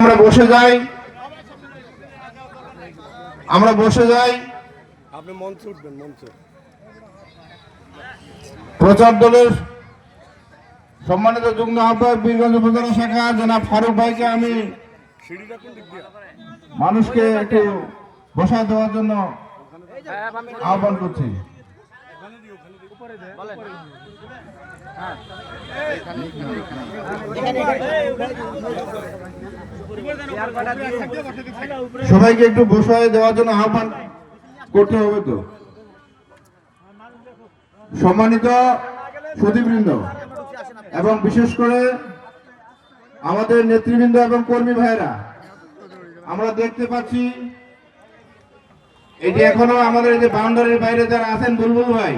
আমরা বসে যাই আপনি মঞ্চে উঠবেন। মঞ্চে প্রচার দলের সম্মানিত যুগ্ম আহ্বায়ক বীরগঞ্জ উপজেলা শাখা জনাব ফারুক ভাইকে আমি সিঁড়িটা কোন দিক দিয়ে? মানুষকে একটু বসা দেওয়ার জন্য আহ্বান করছি। সবাইকে একটু বসায় দেওয়ার জন্য আহ্বান করতে হবে। তো সম্মানিত সুধীবৃন্দ এবং বিশেষ করে আমাদের নেতৃবৃন্দ এবং কর্মী ভাইরা, আমরা দেখতে পাচ্ছি এটি এখনো আমাদের এই যে বাউন্ডারির বাইরে যারা আছেন, বুলবুল ভাই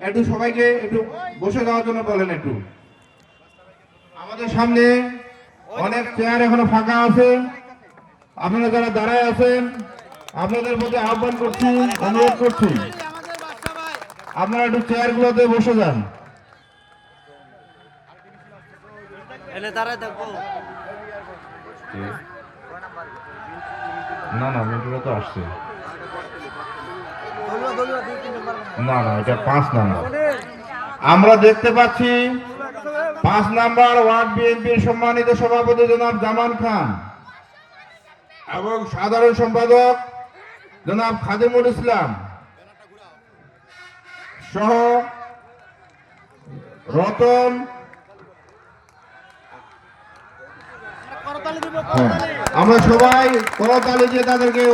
একটু সবাইকে একটু বসে যাওয়ার জন্য বলেন। একটু আমাদের সামনে অনেক চেয়ার এখনো ফাঁকা আছে, আপনারা যারা দাঁড়ায় আছেন আপনাদের মধ্যে আহ্বান করছি, অনুরোধ করছি আপনারা একটু চেয়ার গুলোতে বসে যান। না না মিন্টুরা তো আসছে। না না এটা 5 নাম্বার। আমরা দেখতে পাচ্ছি 5 নাম্বার ওয়ার্ড বিএনপির সম্মানিত সভাপতি জনাব জামান খান এবং সাধারণ সম্পাদক জনাব খাদিমুল ইসলাম সহ রতন, আমরা সবাই করতালি দিয়ে তাদেরকে